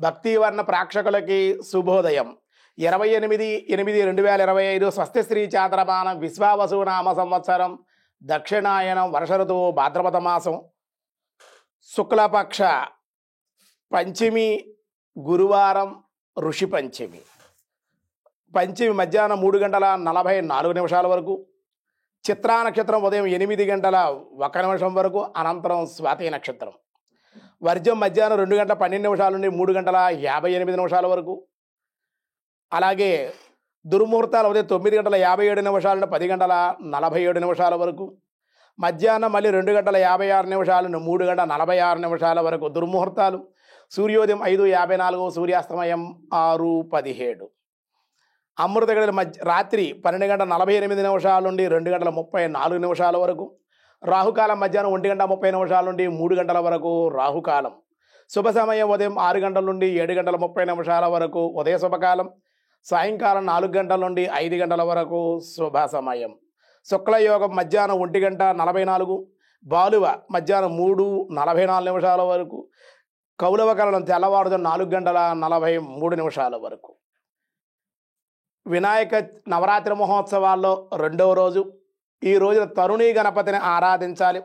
భక్తివర్ణ ప్రేక్షకులకి శుభోదయం. 28/8/2025 స్వస్తి శ్రీ చాంద్రమానం విశ్వావసు నామ సంవత్సరం దక్షిణాయనం వర్ష ఋతువు భాద్రపద మాసం శుక్లపక్ష పంచమి గురువారం ఋషి పంచమి. పంచమి మధ్యాహ్నం 3:44 వరకు, చిత్రా నక్షత్రం ఉదయం 8:01 వరకు, అనంతరం స్వాతి నక్షత్రం. వర్జం మధ్యాహ్నం 2:12 నుండి 3:58 వరకు. అలాగే దుర్ముహూర్తాలు ఉదయం 9:57 నుండి 10:47 వరకు. మధ్యాహ్నం మళ్ళీ 2:56 నుండి 3:46 వరకు దుర్ముహూర్తాలు. సూర్యోదయం 5:54, సూర్యాస్తమయం 6:17. అమృత గడియలు రాత్రి 12:48 నుండి 2:34 వరకు. రాహుకాలం మధ్యాహ్నం 1:30 నుండి 3 గంటల వరకు రాహుకాలం. శుభ సమయం ఉదయం 6 గంటల నుండి 7:30 వరకు ఉదయ శుభకాలం. సాయంకాలం 4 గంటల నుండి 5 గంటల వరకు శుభ సమయం. శుక్లయోగం మధ్యాహ్నం 1:44, బాలువ మధ్యాహ్నం 3:44 వరకు, కౌలవ కాలం తెల్లవారుజాము 4:43 వరకు. వినాయక నవరాత్రి మహోత్సవాల్లో రెండవ రోజు. ఈ రోజున తరుణి గణపతిని ఆరాధించాలి.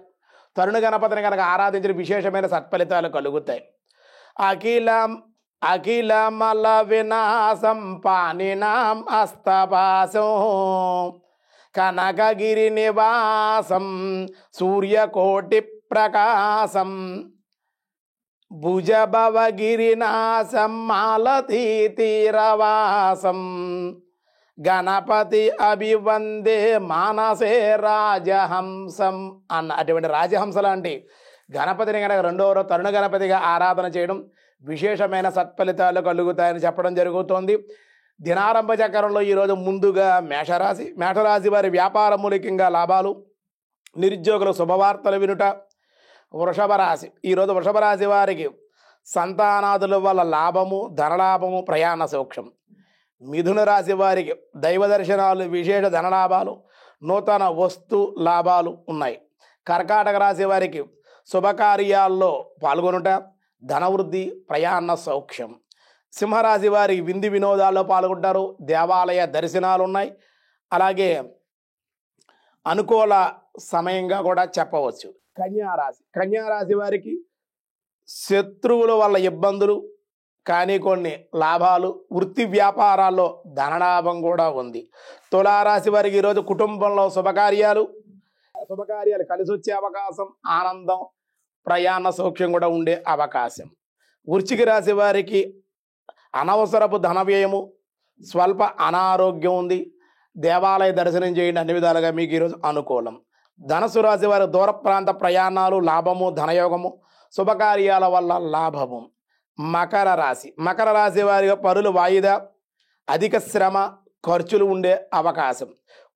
తరుణి గణపతిని కనుక ఆరాధించిన విశేషమైన సత్ఫలితాలు కలుగుతాయి. అఖిలమల వినాశం పానినాం అస్తపాసం కనకగిరి నివాసం సూర్యకోటి ప్రకాశం భుజభవగిరినాశం మాలతీ తీరవాసం గణపతి అభివందే మానసే రాజహంసం అన్న అటువంటి రాజహంస లాంటి గణపతిని కనుక రెండవ తరుణ గణపతిగా ఆరాధన చేయడం విశేషమైన సత్ఫలితాలు కలుగుతాయని చెప్పడం జరుగుతోంది. దినారంభ చక్రంలో ఈరోజు ముందుగా మేషరాశి వారి వ్యాపార మూలికంగా లాభాలు, నిరుద్యోగుల శుభవార్తలు వినుట. వృషభ రాశి, ఈరోజు వృషభ రాశి వారికి సంతానాదుల వల్ల లాభము, ధనలాభము, ప్రయాణ సౌఖ్యం. మిథున రాశి వారికి దైవ దర్శనాలు, విశేష ధనలాభాలు, నూతన వస్తు లాభాలు ఉన్నాయి. కర్కాటక రాశి వారికి శుభకార్యాల్లో పాల్గొనుట, ధనవృద్ధి, ప్రయాణ సౌఖ్యం. సింహరాశి వారికి విందు వినోదాల్లో పాల్గొంటారు, దేవాలయ దర్శనాలు ఉన్నాయి. అలాగే అనుకూల సమయంగా కూడా చెప్పవచ్చు. కన్యారాశి వారికి శత్రువుల వల్ల ఇబ్బందులు కానీ కొన్ని లాభాలు, వృత్తి వ్యాపారాల్లో ధనలాభం కూడా ఉంది. తులారాశి వారికి ఈరోజు కుటుంబంలో శుభకార్యాలు కలిసి వచ్చే అవకాశం, ఆనందం, ప్రయాణ సౌఖ్యం కూడా ఉండే అవకాశం. వృశ్చిక రాశి వారికి అనవసరపు ధన వ్యయము, స్వల్ప అనారోగ్యం ఉంది. దేవాలయ దర్శనం చేయండి, అన్ని విధాలుగా మీకు ఈరోజు అనుకూలం. ధనుసు రాశి వారి దూర ప్రాంత ప్రయాణాలు, లాభము, ధనయోగము, శుభకార్యాల వల్ల లాభము. మకర రాశి వారిగా పరులు వాయిదా, అధిక శ్రమ, ఖర్చులు ఉండే అవకాశం.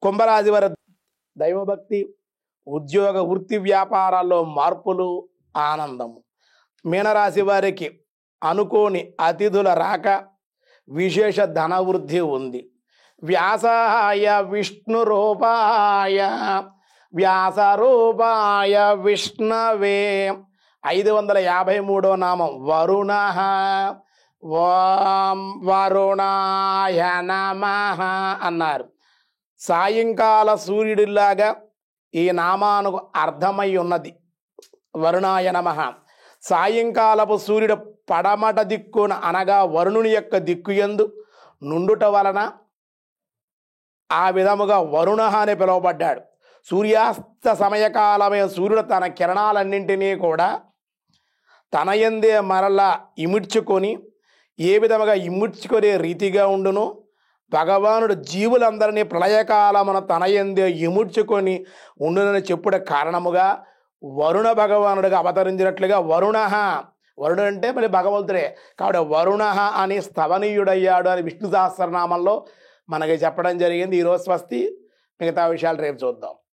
కుంభరాశి వారి దైవభక్తి, ఉద్యోగ వృత్తి వ్యాపారాల్లో మార్పులు, ఆనందము. మీనరాశి వారికి అనుకోని అతిథుల రాక, విశేష ధనవృద్ధి ఉంది. వ్యాసాయ విష్ణు రూపాయ వ్యాసరూపాయ విష్ణవే 553వ నామం వరుణ. ఓం వరుణాయ నమః అన్నారు. సాయంకాల సూర్యుడిలాగా ఈ నామానికి అర్థమై ఉన్నది. వరుణాయ నమః. సాయంకాలపు సూర్యుడు పడమట దిక్కున అనగా వరుణుని యొక్క దిక్కుయందు నుండుట వలన ఆ విధముగా వరుణ అని పిలువబడ్డాడు. సూర్యాస్త సమయకాలమైన సూర్యుడు తన కిరణాలన్నింటినీ కూడా తన యందే మరలా ఇముడ్చుకొని ఏ విధముగా ఇముడ్చుకునే రీతిగా ఉండును, భగవానుడు జీవులందరినీ ప్రళయకాలమున తన యందే ఇముడ్చుకొని ఉండునని చెప్పుట కారణముగా వరుణ భగవానుడిగా అవతరించినట్లుగా వరుణుడు అంటే మరి భగవంతుడే కాబట్టి వరుణ అని స్తవనీయుడయ్యాడు అని విష్ణు సహస్రనామంలో మనకి చెప్పడం జరిగింది. ఈరోజు స్వస్తి. మిగతా విషయాలు రేపు చూద్దాం.